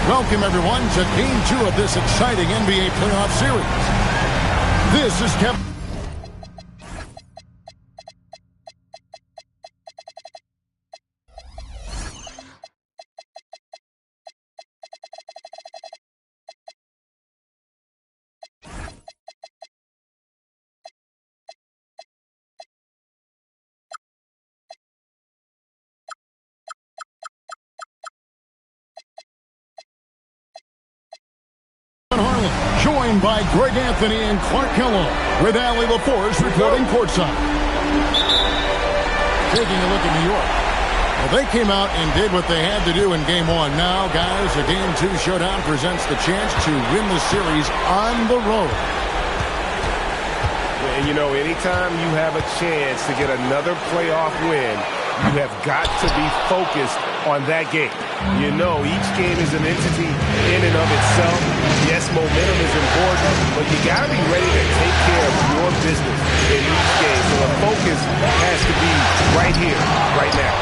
Welcome, everyone, to Game 2 of this exciting NBA playoff series. This is Kevin. Joined by Greg Anthony and Clark Kellogg, with Allie LaForce reporting courtside. Taking a look at New York. Well, they came out and did what they had to do in Game 1. Now, guys, a Game 2 showdown presents the chance to win the series on the road. And, you know, anytime you have a chance to get another playoff win, you have got to be focused on that game. You know, each game is an entity in and of itself. Yes, momentum is important, but you got to be ready to take care of your business in each game. So the focus has to be right here, right now.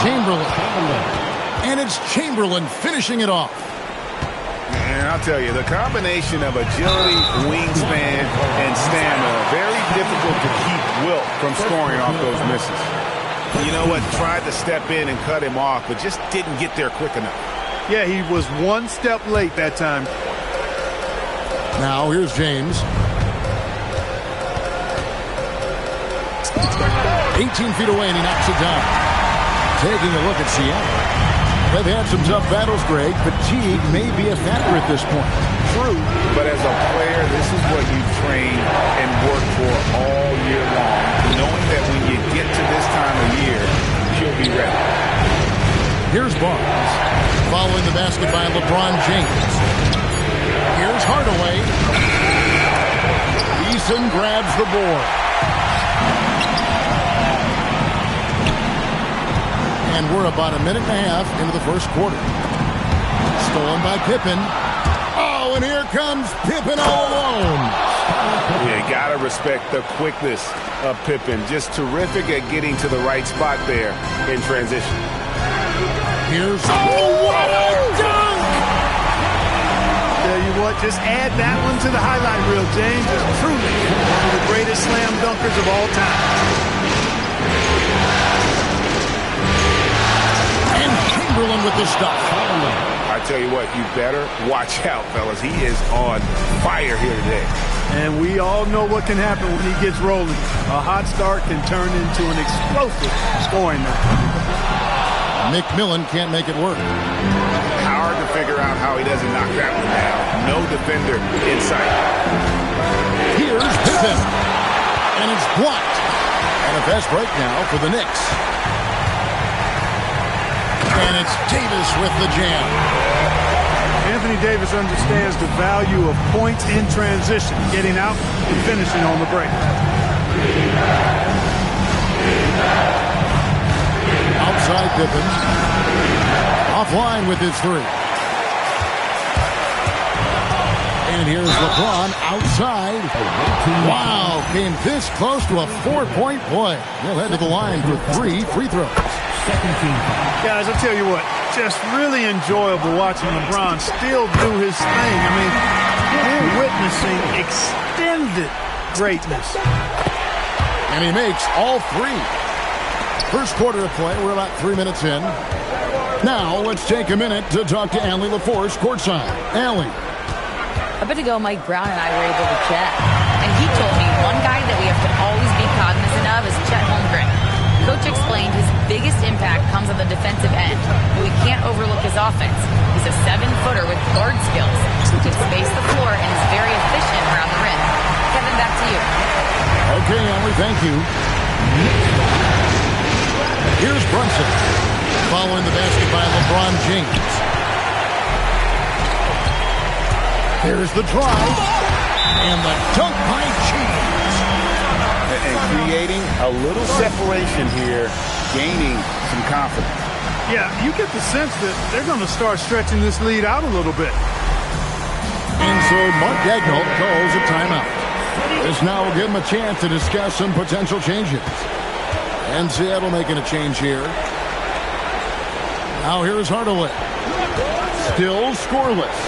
Chamberlain. And it's Chamberlain finishing it off. And I'll tell you, the combination of agility, wingspan, and stamina, very difficult to keep Wilt from scoring off those misses. You know what? Tried to step in and cut him off, but just didn't get there quick enough. Yeah, he was one step late that time. Now, here's James. 18 feet away, and he knocks it down. Taking a look at Seattle. They've had some tough battles, Greg. Fatigue may be a factor at this point. True, but as a player, this is what you train and work for all year long, knowing that when you get to this time of year, you'll be ready. Here's Barnes, following the basket by LeBron James. Here's Hardaway. Eason grabs the board. And we're about a minute and a half into the first quarter. Stolen by Pippen. Oh, and here comes Pippen all alone. You got to respect the quickness of Pippen. Just terrific at getting to the right spot there in transition. Here's... Oh, what a dunk! Tell you what, just add that one to the highlight reel, James. Is truly one of the greatest slam dunkers of all time. Chamberlain with the stop. I tell you what, you better watch out, fellas. He is on fire here today. And we all know what can happen when he gets rolling. A hot start can turn into an explosive scoring night. McMillan can't make it work. Hard to figure out how he doesn't knock that one down. No defender in sight. Here's Pippen. And it's blocked. And a fast break now for the Knicks. And it's Davis with the jam. Anthony Davis understands the value of points in transition, getting out and finishing on the break. Outside Pippen. Offline with his three. And here's LeBron outside. Wow, came this close to a 4-point play. He'll head to the line for 3 free throws. Guys, I'll tell you what, just really enjoyable watching LeBron still do his thing. I mean, we're witnessing extended greatness. And he makes all 3. First quarter of play, we're about 3 minutes in. Now, let's take a minute to talk to Allie LaForce courtside. Allie. A bit ago, Mike Brown and I were able to chat, and he told me one guy that we have to always be cognizant of is Chet Holmgren. Coach explained his biggest impact comes on the defensive end, but we can't overlook his offense. He's a 7-footer with guard skills who can space the floor and is very efficient around the rim. Kevin, back to you. Okay, Emily, thank you. Here's Brunson, following the basket by LeBron James. There's the drive, and the dunk by James. And creating a little separation here, gaining some confidence. Yeah, you get the sense that they're going to start stretching this lead out a little bit. And so Mark Daigneault calls a timeout. This now will give him a chance to discuss some potential changes. And Seattle making a change here. Now here's Hardaway. Still scoreless.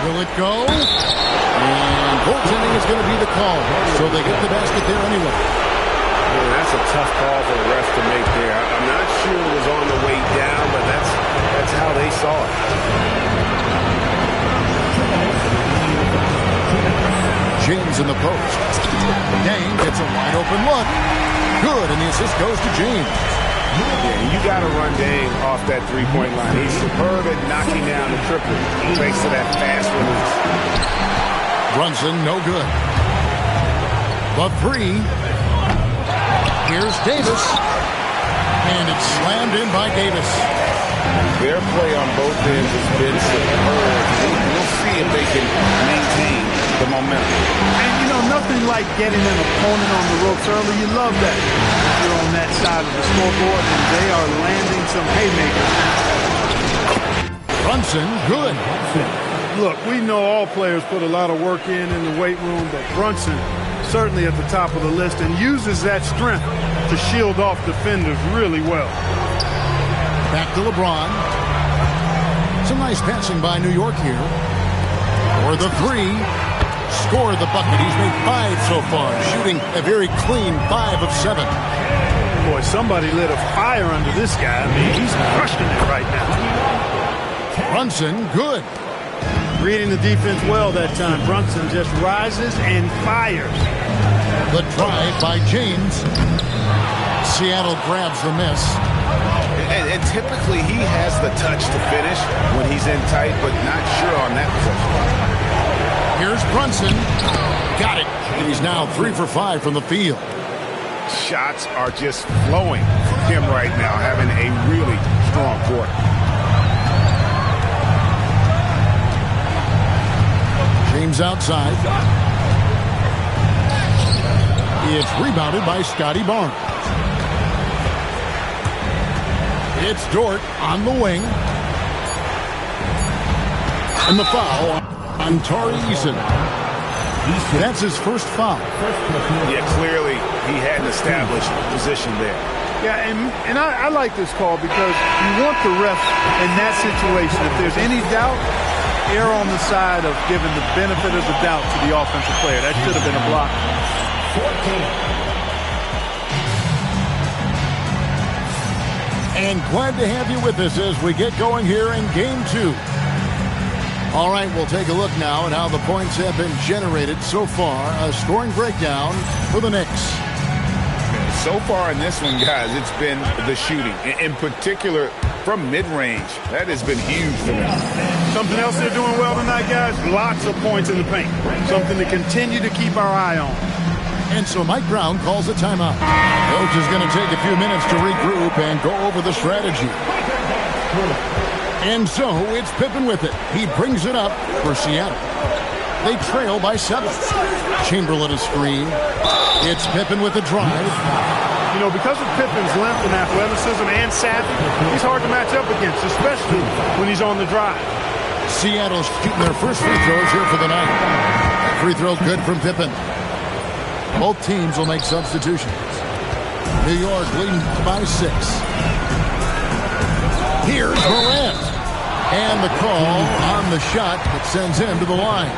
Will it go? And goaltending is going to be the call. So they get the basket there anyway. Yeah, that's a tough call for the refs to make there. I'm not sure it was on the way down, but that's how they saw it. James in the post. Dane gets a wide open look. Good, and the assist goes to James. Yeah, you got to run Dane off that three-point line. He's superb at knocking down the triple. Thanks to that fast release. Brunson, no good. The three. Here's Davis. And it's slammed in by Davis. Their play on both ends has been superb. We'll see if they can maintain the momentum. And, you know, nothing like getting an opponent on the ropes early. You love that. You're on that side of the scoreboard, and they are landing some haymakers. Brunson, good. Look, we know all players put a lot of work in the weight room, but Brunson certainly at the top of the list and uses that strength to shield off defenders really well. Back to LeBron. Some nice passing by New York here. For the three. Scored the bucket. He's made 5 so far, shooting a very clean 5 of 7. Boy, somebody lit a fire under this guy. I mean, he's crushing it right now. Brunson, good. Reading the defense well that time. Brunson just rises and fires. The drive by James. Seattle grabs the miss. And typically he has the touch to finish when he's in tight, but not sure on that possession. Here's Brunson. Got it. And he's now 3 for 5 from the field. Shots are just flowing from him right now, having a really strong quarter. James outside. It's rebounded by Scotty Barnes. It's Dort on the wing. And the foul on Tari Eason. That's his first foul. Yeah, clearly he hadn't established position there. Yeah, and I like this call because you want the refs in that situation. If there's any doubt, err on the side of giving the benefit of the doubt to the offensive player. That should have been a block. 14. And glad to have you with us as we get going here in Game 2. All right, we'll take a look now at how the points have been generated so far. A scoring breakdown for the Knicks. So far in this one, guys, it's been the shooting. In particular, from mid-range. That has been huge for them. Something else they're doing well tonight, guys, lots of points in the paint. Something to continue to keep our eye on. And so Mike Brown calls a timeout. Coach is going to take a few minutes to regroup and go over the strategy. And so it's Pippen with it. He brings it up for Seattle. They trail by 7. Chamberlain a screen. It's Pippen with the drive. You know, because of Pippen's length and athleticism and savvy, he's hard to match up against, especially when he's on the drive. Seattle's shooting their first free throws here for the night. Free throw good from Pippen. Both teams will make substitutions. New York leading by 6. Here's Morant. And the call on the shot that sends him to the line.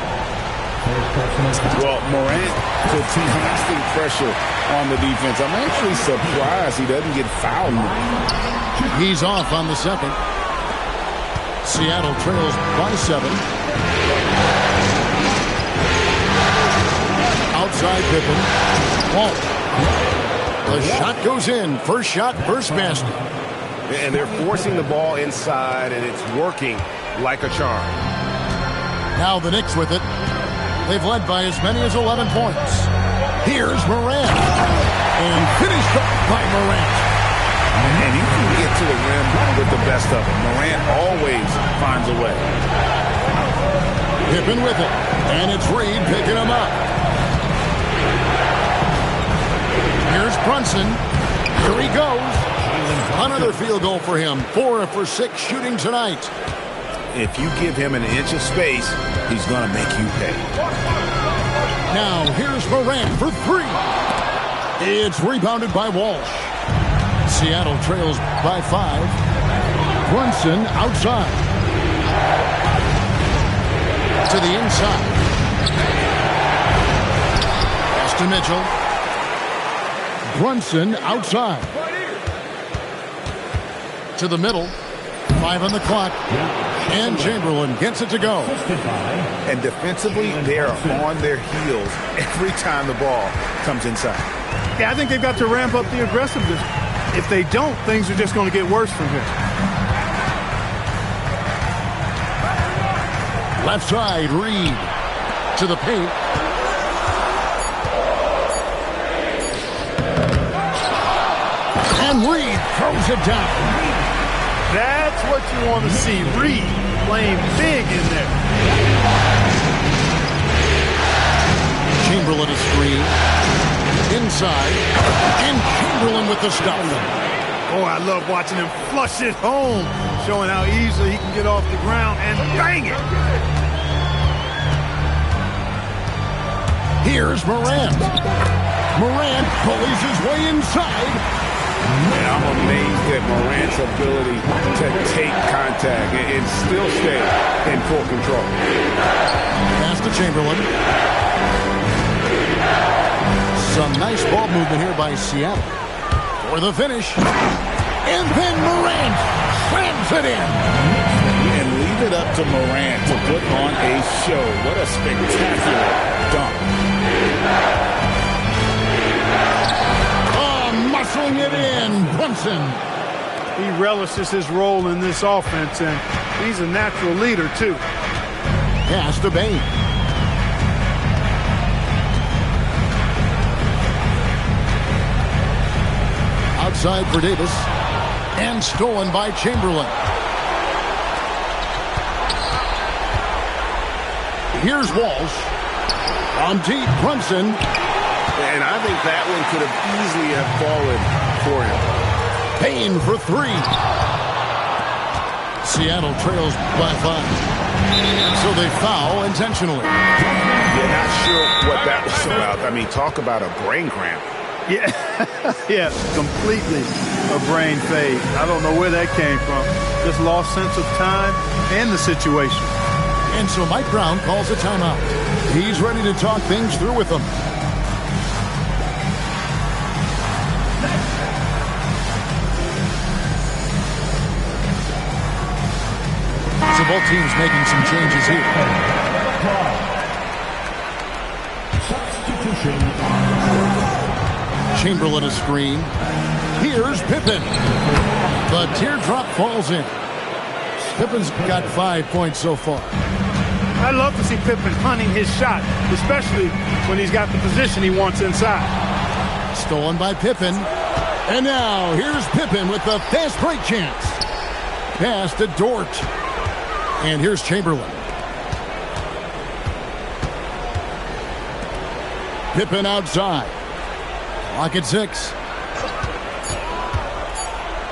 Well, Morant puts constant pressure on the defense. I'm actually surprised he doesn't get fouled. He's off on the second. Seattle trails by 7. Outside Pippen. Walt. The shot goes in. First shot, first basket. And they're forcing the ball inside, and it's working like a charm. Now the Knicks with it. They've led by as many as 11 points. Here's Morant. And finished up by Morant. And you can get to the rim with the best of them. Morant always finds a way. Pippen with it. And it's Reed picking him up. Here's Brunson. Here he goes. Another field goal for him. 4 for 6 shooting tonight. If you give him an inch of space, he's going to make you pay. Now here's Morant for 3. It's rebounded by Walsh. Seattle trails by 5. Brunson outside. To the inside. Pass to Mitchell. Brunson outside. To the middle. 5 on the clock. And Chamberlain gets it to go. And defensively, they are on their heels every time the ball comes inside. Yeah, I think they've got to ramp up the aggressiveness. If they don't, things are just going to get worse from here. Left side, Reed. To the paint. And Reed throws it down. That's what you want to see. Reed playing big in there. Chamberlain a screen. Inside. And Chamberlain with the stop. Oh, I love watching him flush it home, showing how easily he can get off the ground and bang it. Here's Morant. Morant pulls his way inside. And I'm amazed at Morant's ability to take contact and still stay in full control. Pass to Chamberlain. Some nice ball movement here by Seattle. For the finish. And then Morant slams it in. And leave it up to Morant to put on a show. What a spectacular dunk. Muscling it in, Brunson. He relishes his role in this offense, and he's a natural leader, too. Pass to Bain. Outside for Davis. And stolen by Chamberlain. Here's Walsh. On deep, Brunson. And I think that one could have easily have fallen for him. Payne for 3. Seattle trails by 5. So they foul intentionally. Yeah, not sure what that was about. I mean, talk about a brain cramp. Yeah, yeah, completely a brain fade. I don't know where that came from. Just lost sense of time and the situation. And so Mike Brown calls a timeout. He's ready to talk things through with them. So both teams making some changes here. Chamberlain a screen. Here's Pippen. The teardrop falls in. Pippen's got 5 points so far. I love to see Pippen hunting his shot, especially when he's got the position he wants inside. Stolen by Pippen. And now here's Pippen with the fast break chance. Pass to Dort. And here's Chamberlain. Pippen outside. Clock at 6.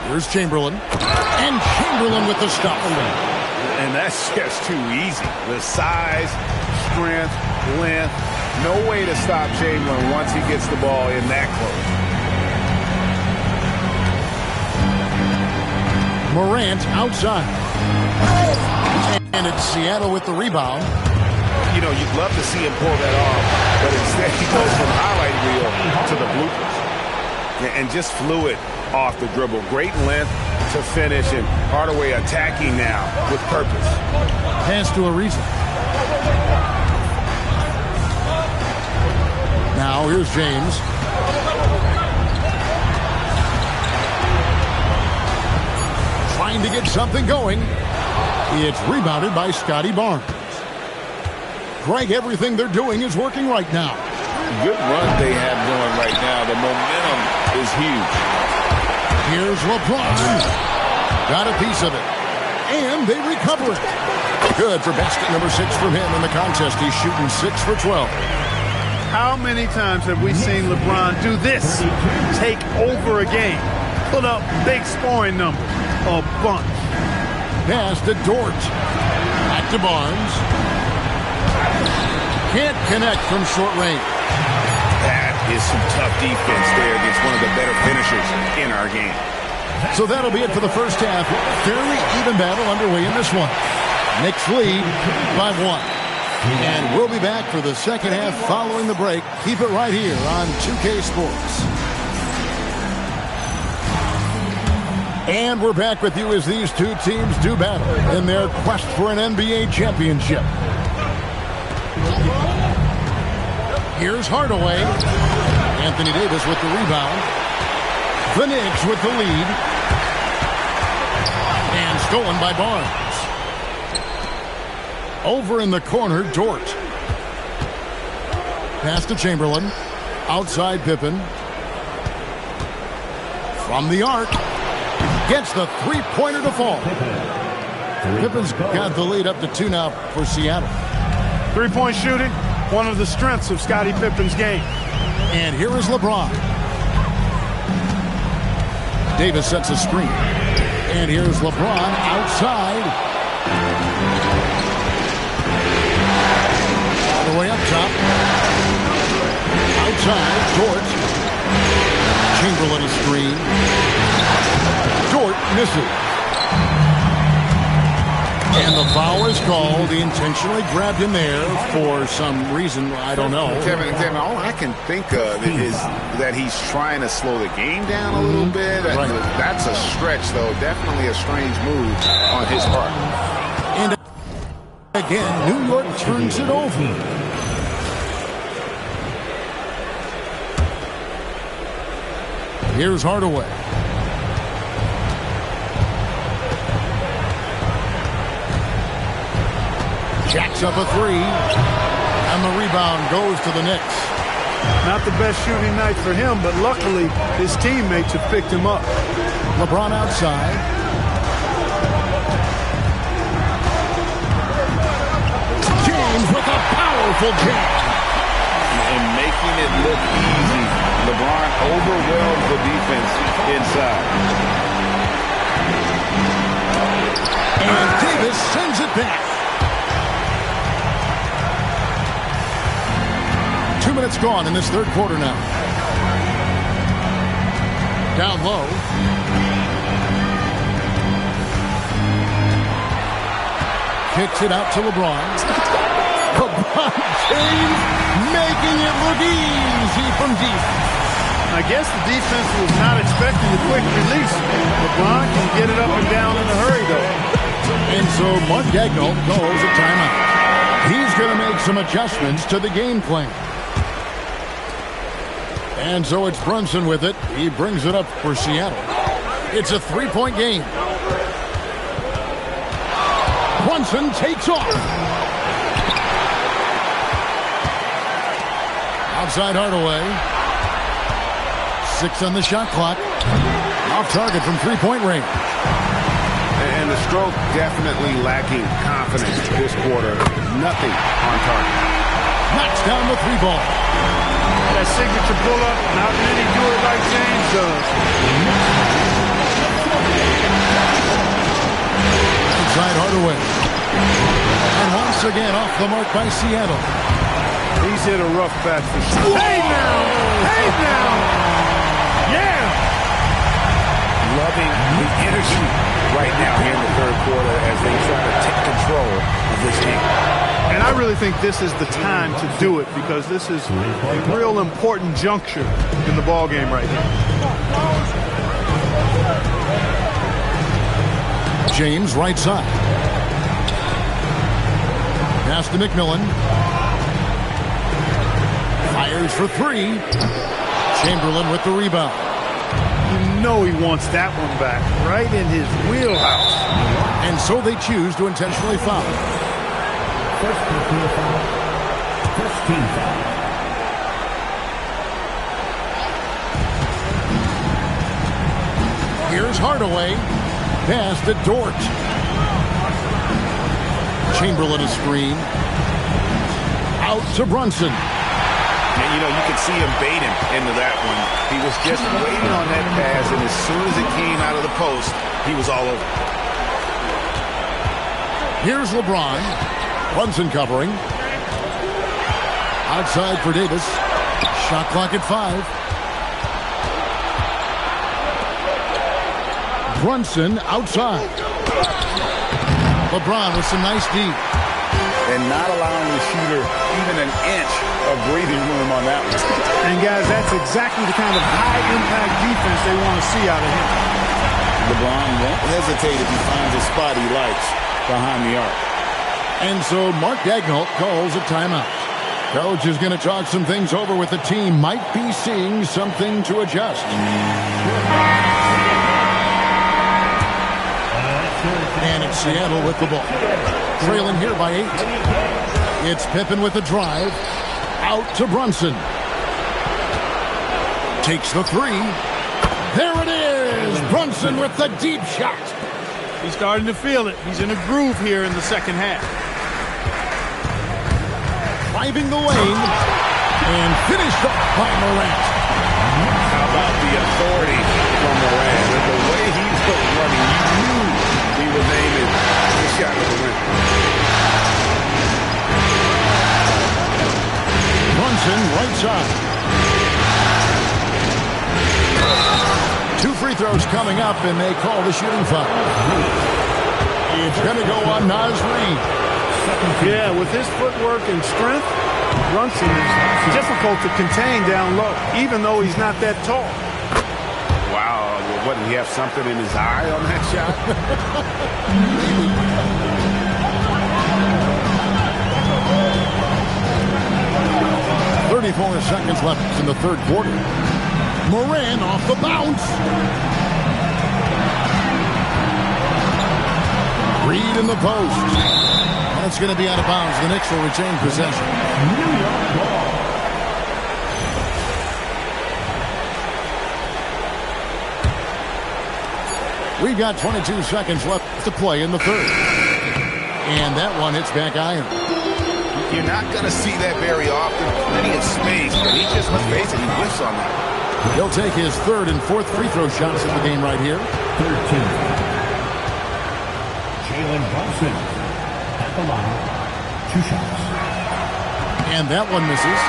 Here's Chamberlain. And Chamberlain with the stop. And that's just too easy. The size, strength, length. No way to stop Chamberlain once he gets the ball in that close. Morant outside. And it's Seattle with the rebound. You know, you'd love to see him pull that off, but instead he goes from highlight reel to the bloopers. And just fluid off the dribble. Great length to finish, and Hardaway attacking now with purpose. Pass to Ariza. Now here's James. Trying to get something going. It's rebounded by Scotty Barnes. Greg, everything they're doing is working right now. Good run they have going right now. The momentum is huge. Here's LeBron. Got a piece of it. And they recover it. Good for basket number 6 from him in the contest. He's shooting 6 for 12. How many times have we seen LeBron do this? Take over a game. Put up big scoring numbers. A bunch. Pass to Dort. Back to Barnes. Can't connect from short range. That is some tough defense there against one of the better finishers in our game. So that'll be it for the first half. Fairly even battle underway in this one. Knicks lead by 1. And we'll be back for the second half following the break. Keep it right here on 2K Sports. And we're back with you as these two teams do battle in their quest for an NBA championship. Here's Hardaway. Anthony Davis with the rebound. The Knicks with the lead. And stolen by Barnes. Over in the corner, Dort. Pass to Chamberlain. Outside Pippen. From the arc. Gets the three-pointer to fall. Pippen's got the lead up to 2 now for Seattle. Three-point shooting, one of the strengths of Scottie Pippen's game. And here is LeBron. Davis sets a screen. And here's LeBron outside. All the way up top. Outside, Dort. Chamberlain a screen. Dort misses. And the foul is called. He intentionally grabbed him there for some reason. I don't know. Kevin, all I can think of is that he's trying to slow the game down a little bit. Right. That's a stretch, though. Definitely a strange move on his part. And again, New York turns it over. Here's Hardaway. Jacks up a 3. And the rebound goes to the Knicks. Not the best shooting night for him, but luckily his teammates have picked him up. LeBron outside. James with a powerful jab. And making it look easy. LeBron overwhelmed the defense inside. And Davis sends it back. 2 minutes gone in this third quarter now. Down low. Kicks it out to LeBron. LeBron James making it look easy from deep. I guess the defense was not expecting the quick release. LeBron can get it up and down in a hurry, though. And so Mark Daigneault calls a timeout. He's going to make some adjustments to the game plan. And so it's Brunson with it. He brings it up for Seattle. It's a 3-point game. Brunson takes off. Outside Hardaway. 6 on the shot clock. Off target from 3-point range. And the stroke definitely lacking confidence this quarter. Nothing on target. Knocks down the 3-ball. That signature pull-up, not many do it like James does. Inside Hardaway. And once again off the mark by Seattle. He's hit a rough patch for sure. Hey now! Hey now! Yeah! Loving the energy right now here in the third quarter as they try to take control of this game. And I really think this is the time to do it because this is a real important juncture in the ball game right now. James right side. Pass to McMillan. Fires for 3. Chamberlain with the rebound. You know he wants that one back, right in his wheelhouse. And so they choose to intentionally foul. First team foul. Here's Hardaway. Pass to Dort. Chamberlain a screen. Out to Brunson. And, you know, you can see him baiting into that one. He was just waiting on that pass, and as soon as it came out of the post, he was all over. Here's LeBron. Brunson covering. Outside for Davis. Shot clock at 5. Brunson outside. LeBron with some nice D. And not allowing the shooter even an inch of breathing room on that one. And, guys, that's exactly the kind of high-impact defense they want to see out of him. LeBron won't hesitate if he finds a spot he likes behind the arc. And so Mark Daigneault calls a timeout. Coach is going to talk some things over with the team. Might be seeing something to adjust. And it's Seattle with the ball. Trailing here by 8. It's Pippen with the drive. Out to Brunson. Takes the 3. There it is. Brunson with the deep shot. He's starting to feel it. He's in a groove here in the second half. Driving the lane. And finished off by Morant. How about the authority from Morant? With the way he was running, you knew he was aiming the shot of the rim. Brunson right side. 2 free throws coming up, and they call the shooting foul. It's going to go on Naz Reid. Yeah, with his footwork and strength, Brunson is difficult to contain down low, even though he's not that tall. Wow, what, did he have something in his eye on that shot? 34 seconds left in the third quarter. Moran off the bounce. Reed in the post. That's going to be out of bounds. The Knicks will retain possession. We've got 22 seconds left to play in the third. And that one hits back iron. You're not going to see that very often. Plenty of space, but he just, let's face it, he whiffs on that. He'll take his third and fourth free throw shots of the game right here. 13. Jalen Brunson at the line. 2 shots. And that one misses.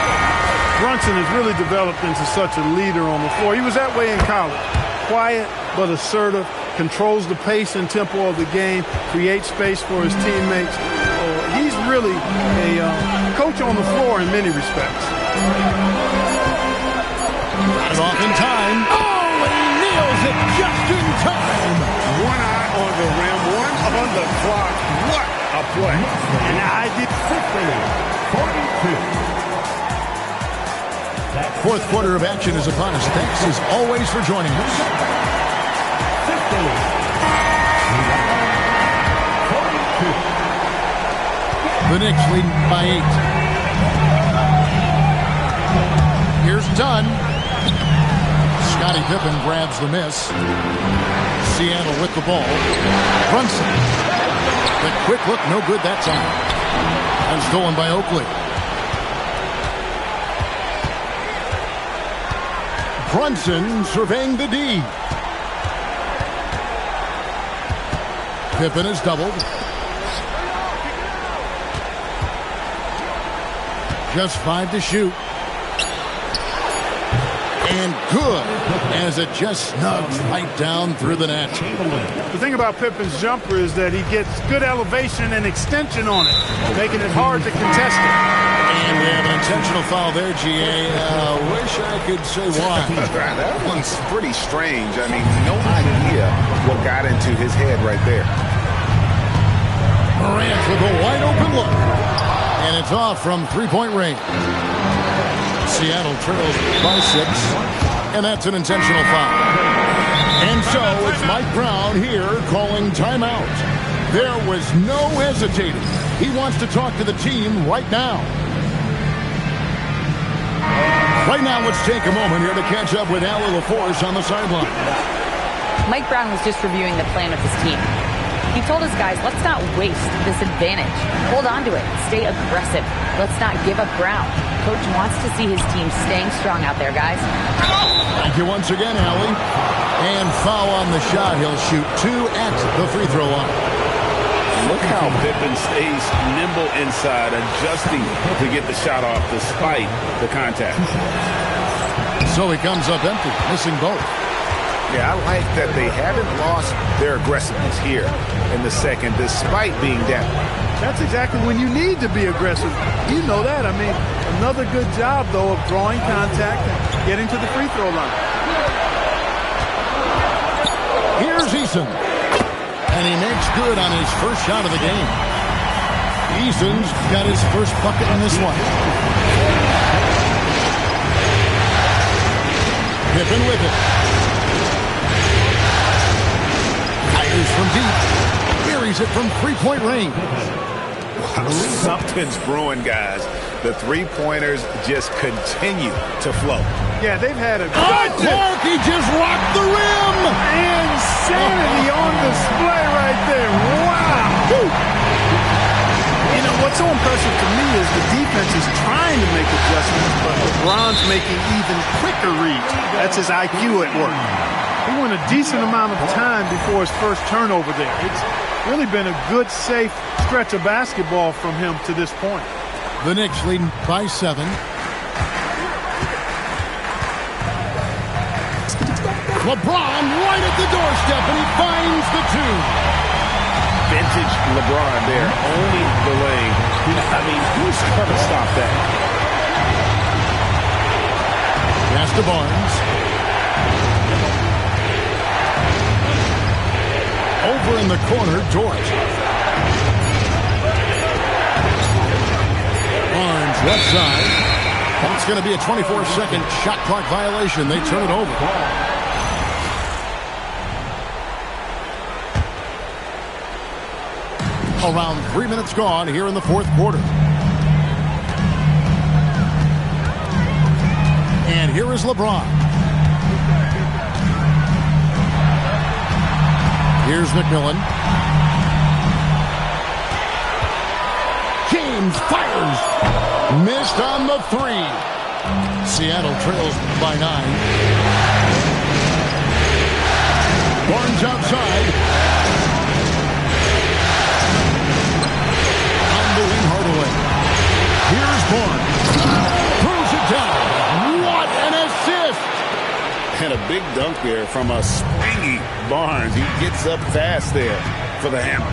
Brunson has really developed into such a leader on the floor. He was that way in college. Quiet but assertive, controls the pace and tempo of the game, creates space for his teammates. He's really a coach on the floor in many respects. Got it off in time. Oh, and he nails it just in time. One eye on the rim, one on the clock. What a play. And I did 42. Fourth quarter of action is upon us. Thanks as always for joining us. 42. The Knicks lead by 8. Here's Dunn. Scottie Pippen grabs the miss. Seattle with the ball. Brunson. The quick look, no good that time. And stolen by Oakley. Brunson surveying the D. Pippen is doubled. Just 5 to shoot. And good, as it just snugs right down through the net. The thing about Pippen's jumper is that he gets good elevation and extension on it, making it hard to contest it. And we have an intentional foul there, GA. Wish I could say why. That one's pretty strange. I mean, no idea what got into his head right there. Morant with a wide open look. And it's off from three-point range. Seattle trails by 6. And that's an intentional foul. And so it's Mike Brown here calling timeout. There was no hesitating. He wants to talk to the team right now. Right now, let's take a moment here to catch up with Allie LaForce on the sideline. Mike Brown was just reviewing the plan of his team. He told his guys, let's not waste this advantage. Hold on to it. Stay aggressive. Let's not give up ground. Coach wants to see his team staying strong out there, guys. Thank you once again, Allie. And foul on the shot. He'll shoot 2 at the free throw line. Look how Pippen stays nimble inside, adjusting to get the shot off despite the contact. So he comes up empty, missing both. Yeah, I like that they haven't lost their aggressiveness here in the second, despite being down. That's exactly when you need to be aggressive. You know that. I mean, another good job, though, of drawing contact and getting to the free throw line. Here's Eason. And he makes good on his first shot of the game. Eason's got his first bucket in this one. Pippen with it. Fires from deep. Buries it from three-point range. Wow, something's brewing, guys. The three-pointers just continue to flow. Yeah, they've had a Clark, he just rocked the rim. insanity on display right there. Wow. Woo. You know, what's so impressive to me is the defense is trying to make adjustments, but LeBron's making even quicker reads. That's his IQ at work. He went a decent amount of time before his first turnover there. It's really been a good, safe stretch of basketball from him to this point. The Knicks leading by 7. LeBron right at the doorstep, and he finds the 2. Vintage LeBron there, owning the lane. I mean, who's going to stop that? Pass to Barnes. Over in the corner, Dort. Barnes left side. That's going to be a 24-second shot clock violation. They turn it over. Around 3 minutes gone here in the fourth quarter. And here is LeBron. Here's McMillan. James fires. Missed on the 3. Seattle trails by 9. Barnes outside. Here's Barnes. Throws it down. What an assist! And a big dunk there from a springy Barnes. He gets up fast there for the hammer.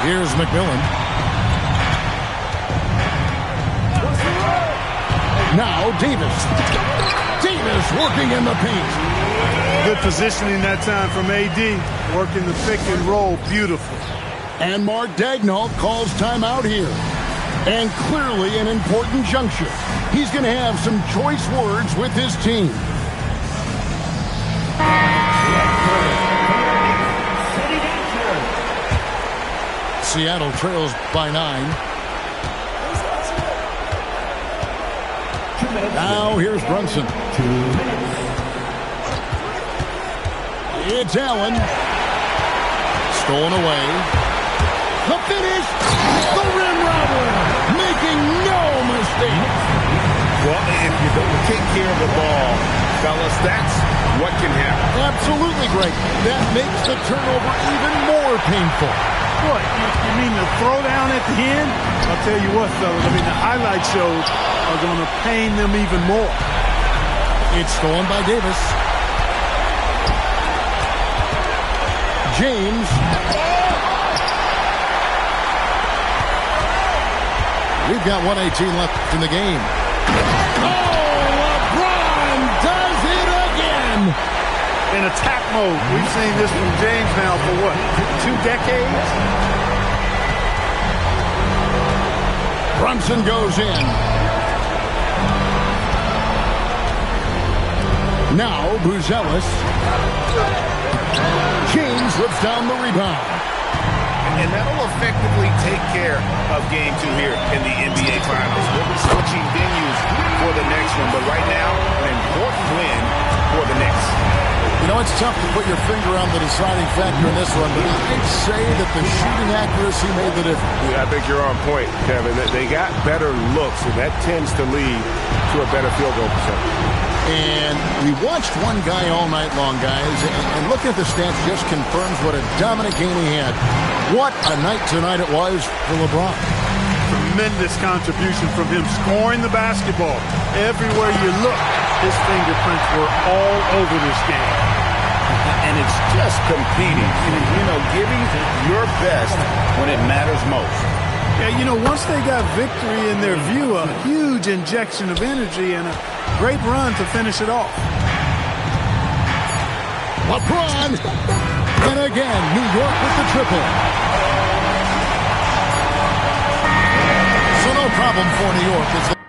Here's McMillan. Now Davis. Davis working in the paint. Good positioning that time from AD. Working the pick and roll. Beautiful. And Mark Daigneault calls timeout here. And clearly an important juncture. He's going to have some choice words with his team. Seattle trails by 9. Now here's Brunson. It's Allen. Stolen away. The finish. The rim robber. Making no mistake. Well, if you don't take care of the ball, fellas, that's what can happen. Absolutely great. That makes the turnover even more painful. What? You mean the throwdown at the end? I'll tell you what, fellas. I mean, the highlight shows are going to pain them even more. It's stolen by Davis. James. We've got 1:18 left in the game. Oh, LeBron does it again. In attack mode. We've seen this from James now for what? 2 decades? Brunson goes in. Now Buzelis. James lifts down the rebound. And that'll effectively take care of Game 2 here in the NBA Finals. We'll be switching venues for the next one, but right now, an important win for the Knicks. You know, it's tough to put your finger on the deciding factor in this one, but I'd say that the shooting accuracy made the difference. Yeah, I think you're on point, Kevin. They got better looks, and that tends to lead to a better field goal percentage. And we watched one guy all night long, guys, and looking at the stats just confirms what a dominant game he had. What a night tonight it was for LeBron. Tremendous contribution from him, scoring the basketball everywhere you look. his fingerprints were all over this game. And it's just competing, giving your best when it matters most. Yeah, once they got victory in their view, a huge injection of energy and a great run to finish it off. LeBron. And again, New York with the triple. So no problem for New York.